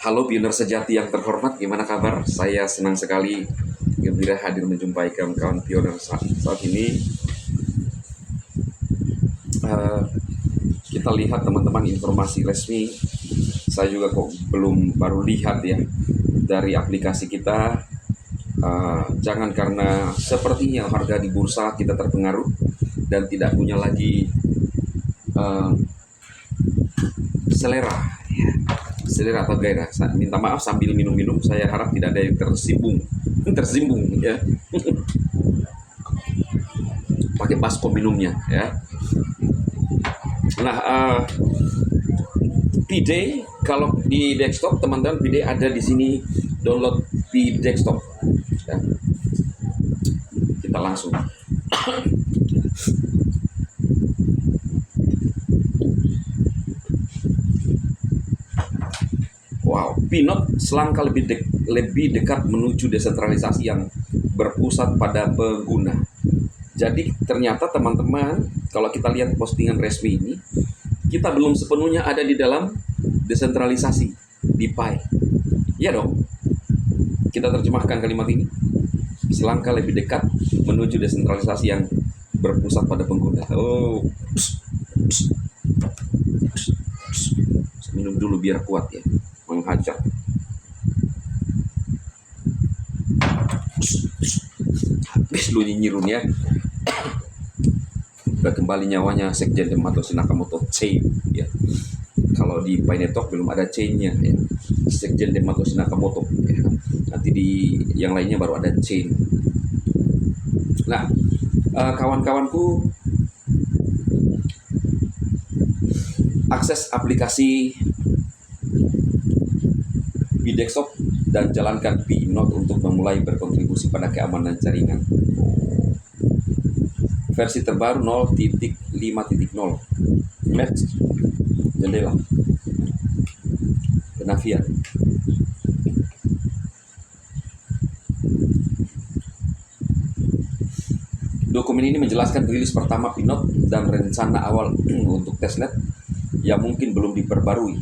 Halo pioner sejati yang terhormat, gimana kabar? Saya senang sekali gembira hadir menjumpai kawan-kawan pioner saat ini. Eh, kita lihat teman-teman informasi resmi. Saya juga kok baru lihat ya dari aplikasi kita. Jangan karena sepertinya harga di bursa kita terpengaruh dan tidak punya lagi eh, selera atau gairah. Minta maaf sambil minum-minum, saya harap tidak ada yang tersinggung ya. Pakai baskom minumnya ya. Nah, PD kalau di desktop teman-teman, PD ada di sini, download di desktop ya. Kita langsung wow, Pinot selangkah lebih dekat menuju desentralisasi yang berpusat pada pengguna. Jadi ternyata teman-teman, kalau kita lihat postingan resmi ini, kita belum sepenuhnya ada di dalam desentralisasi di Pi. Iya dong. Kita terjemahkan kalimat ini. Selangkah lebih dekat menuju desentralisasi yang berpusat pada pengguna. Oh, minum dulu biar kuat ya, menghajar. Habis lu nyinyirun ya. Udah kembali nyawanya Sekjen Dematoshi Nakamoto chain ya. Kalau di Pi Network belum ada chainnya ya. Sekjen Dematoshi Nakamoto ya. Nanti di yang lainnya baru ada chain. Nah, kawan-kawanku, akses aplikasi Bidexop dan jalankan Pinot untuk memulai berkontribusi pada keamanan jaringan. Versi terbaru 0.5.0. Match jendela Penafian. Dokumen ini menjelaskan rilis pertama Pinot dan rencana awal untuk testnet yang mungkin belum diperbarui.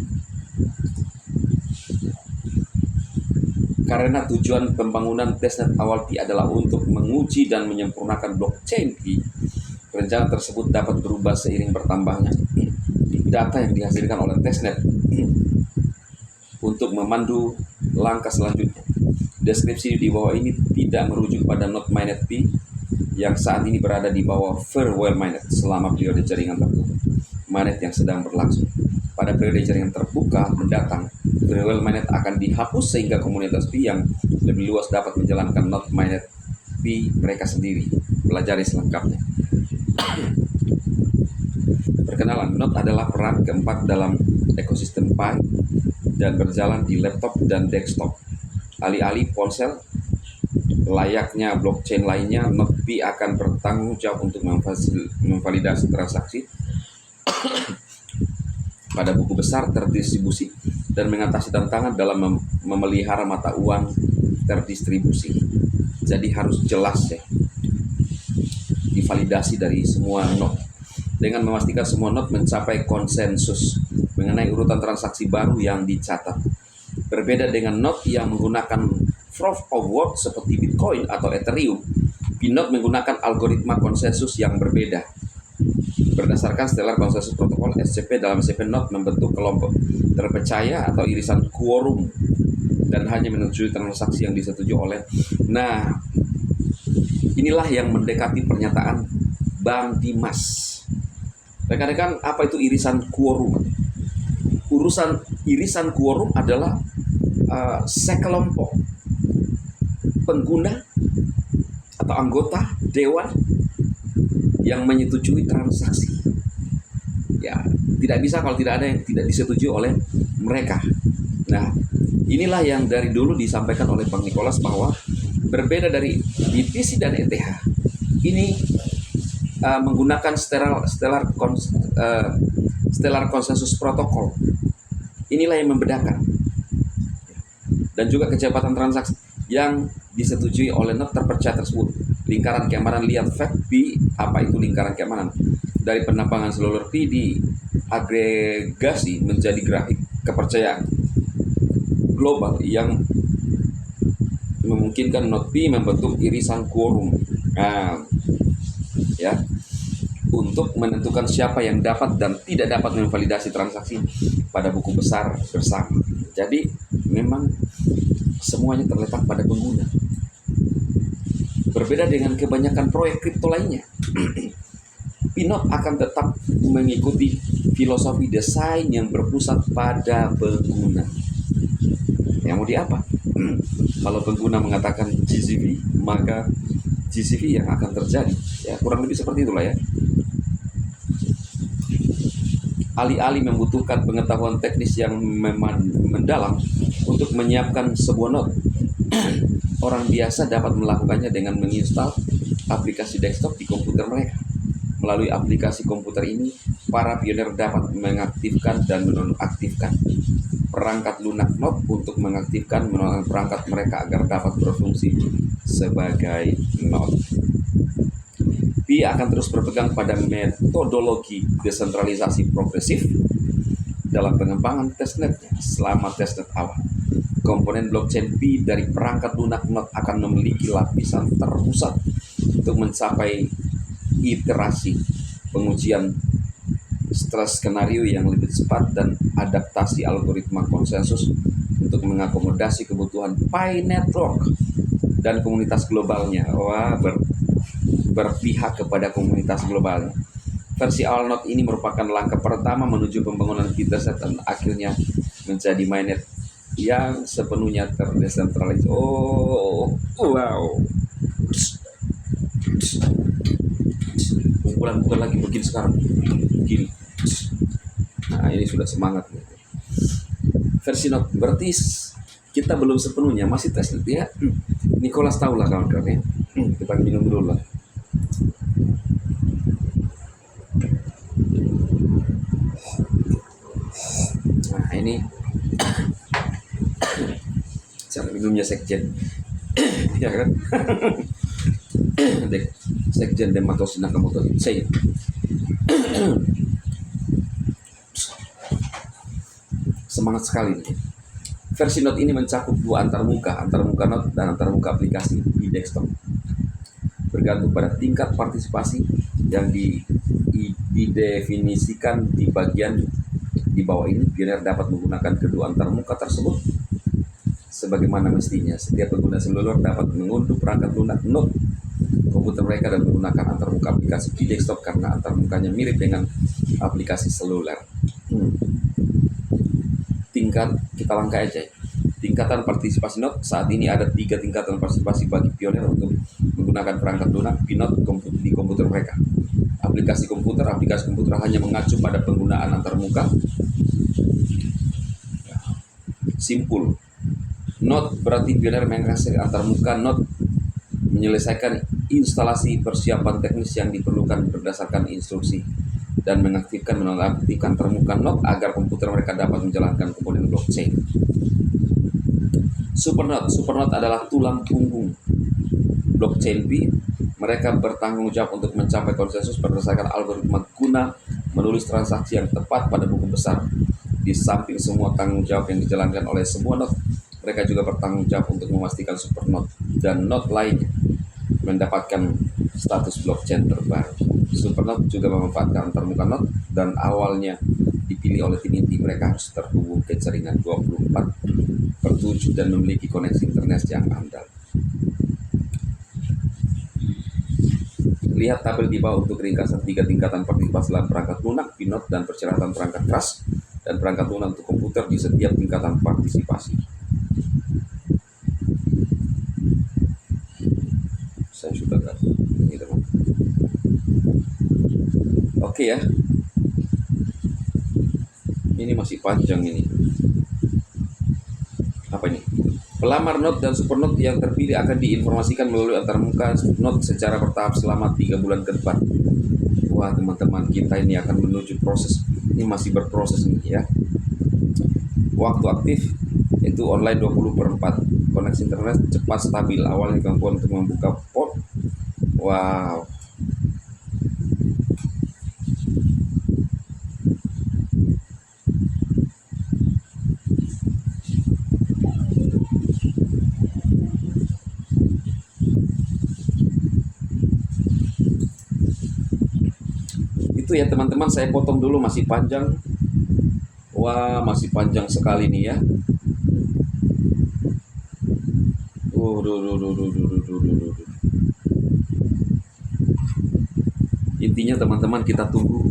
Karena tujuan pembangunan testnet awal Pi adalah untuk menguji dan menyempurnakan blockchain Pi, rencana tersebut dapat berubah seiring bertambahnya data yang dihasilkan oleh testnet untuk memandu langkah selanjutnya. Deskripsi di bawah ini tidak merujuk pada node mainnet Pi yang saat ini berada di bawah Farewell Mainnet selama periode jaringan tertutup mainnet yang sedang berlangsung. Pada periode jaringan terbuka mendatang, Farewell Mainnet akan dihapus sehingga komunitas Pi yang lebih luas dapat menjalankan node mainnet Pi mereka sendiri. Pelajari selengkapnya. Perkenalan, node adalah peran keempat dalam ekosistem Pi dan berjalan di laptop dan desktop. Alih-alih ponsel, layaknya blockchain lainnya, node Pi akan bertanggung jawab untuk memvalidasi transaksi pada buku besar terdistribusi dan mengatasi tantangan dalam memelihara mata uang terdistribusi. Jadi harus jelas ya, divalidasi dari semua node dengan memastikan semua node mencapai konsensus mengenai urutan transaksi baru yang dicatat. Berbeda dengan node yang menggunakan proof of work seperti Bitcoin atau Ethereum, Pinot menggunakan algoritma konsensus yang berbeda. Berdasarkan Stellar Consensus Protocol SCP, dalam SCP node membentuk kelompok terpercaya atau irisan quorum dan hanya menyetujui transaksi yang disetujui oleh. Nah, inilah yang mendekati pernyataan Bang Dimas. Rekan-rekan, apa itu irisan quorum? Irisan quorum adalah sekelompok pengguna atau anggota dewan yang menyetujui transaksi. Ya, tidak bisa kalau tidak ada yang tidak disetujui oleh mereka. Nah, inilah yang dari dulu disampaikan oleh Bang Nicholas bahwa berbeda dari BTC dan ETH. Ini menggunakan Stellar Consensus Protocol. Inilah yang membedakan. Dan juga kecepatan transaksi yang disetujui oleh node terpercaya tersebut. Lingkaran keamanan, lihat fact Pi, apa itu lingkaran keamanan? Dari penambangan seluler Pi diagregasi menjadi grafik kepercayaan. global yang memungkinkan Node P membentuk irisan quorum. Nah, ya, untuk menentukan siapa yang dapat dan tidak dapat memvalidasi transaksi pada buku besar bersama. Jadi memang semuanya terletak pada pengguna. Berbeda dengan kebanyakan proyek kripto lainnya, Pinot akan tetap mengikuti filosofi desain yang berpusat pada pengguna. Yang mau diapa? Kalau pengguna mengatakan GCV, maka GCV yang akan terjadi. Ya, kurang lebih seperti itulah ya. Alih-alih membutuhkan pengetahuan teknis yang mendalam untuk menyiapkan sebuah node, orang biasa dapat melakukannya dengan menginstal aplikasi desktop di komputer mereka. Melalui aplikasi komputer ini, para pionir dapat mengaktifkan dan menonaktifkan perangkat lunak node untuk mengaktifkan menonaktifkan perangkat mereka agar dapat berfungsi sebagai node. Pi akan terus berpegang pada metodologi desentralisasi progresif dalam pengembangan testnetnya. Selama testnet awal, komponen blockchain Pi dari perangkat lunak node akan memiliki lapisan terpusat untuk mencapai iterasi pengujian skenario yang lebih cepat dan adaptasi algoritma konsensus untuk mengakomodasi kebutuhan Pi Network dan komunitas globalnya. Berpihak kepada komunitas global. Versi awal Node ini merupakan langkah pertama menuju pembangunan Bitset dan akhirnya menjadi mainnet yang sepenuhnya terdesentralisasi. Oh, wow. Kumpulan bukan lagi begini sekarang. Begini. Nah, ini sudah semangat. Versi Node berarti kita belum sepenuhnya, masih tes ya. Nicholas tahu lah kawan-kawan ya. Kita minum dulu lah. Nah, ini cara minumnya sekjen. Ya kan? Sekjen Dematosin Nakamoto. Saya semangat sekali nih. Versi Node ini mencakup dua antarmuka Node dan antarmuka aplikasi di desktop. Bergantung pada tingkat partisipasi yang didefinisikan di bagian di bawah ini, pionir dapat menggunakan kedua antarmuka tersebut sebagaimana mestinya. Setiap pengguna seluler dapat mengunduh perangkat lunak node komputer mereka dan menggunakan antarmuka aplikasi di desktop karena antarmukanya mirip dengan aplikasi seluler. Tingkat kita langkah aja. Tingkatan partisipasi node saat ini ada 3 tingkatan partisipasi bagi pionir untuk menggunakan perangkat lunak Pinot di komputer mereka. Aplikasi komputer hanya mengacu pada penggunaan antarmuka. Simpul. Node berarti pionir mengakses antarmuka node menyelesaikan instalasi persiapan teknis yang diperlukan berdasarkan instruksi dan mengaktifkan menonaktifkan termuka node agar komputer mereka dapat menjalankan komponen blockchain. Supernode adalah tulang punggung blockchain Pi. Mereka bertanggung jawab untuk mencapai konsensus berdasarkan algoritma guna menulis transaksi yang tepat pada buku besar. Di samping semua tanggung jawab yang dijalankan oleh semua node, mereka juga bertanggung jawab untuk memastikan supernode dan node lainnya mendapatkan status blockchain terbaru. Supernode juga memanfaatkan antarmuka node dan awalnya dipilih oleh tim inti. Mereka harus terhubung ke jaringan 24/7 dan memiliki koneksi internet yang andal. Lihat tabel di bawah untuk ringkasan 3 tingkatan partisipasi dalam perangkat lunak, Pinot, dan persyaratan perangkat keras dan perangkat lunak untuk komputer di setiap tingkatan partisipasi. Saya sudah lihat ini teman. Oke ya. Ini masih panjang ini. Apa ini? Pelamar node dan supernode yang terpilih akan diinformasikan melalui antarmuka node secara bertahap selama 3 bulan ke depan. Wah, teman-teman, kita ini akan menuju proses. Ini masih berproses nih ya. Waktu aktif itu online 20/4. Koneksi internet cepat stabil. Awalnya gangguan untuk membuka port. Wow. Itu ya teman-teman, saya potong dulu, masih panjang. Wah, masih panjang sekali nih ya. Duh, duh, duh, duh, duh, duh, duh, duh, duh. Intinya teman-teman, kita tunggu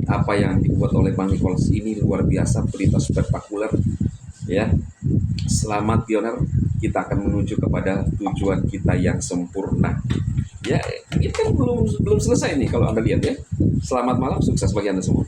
apa yang dibuat oleh Bang Nicholas ini luar biasa, berita spektakuler ya. Selamat pioner, kita akan menuju kepada tujuan kita yang sempurna. Ya, ini kan belum selesai nih kalau Anda lihat ya. Selamat malam, sukses bagi Anda semua.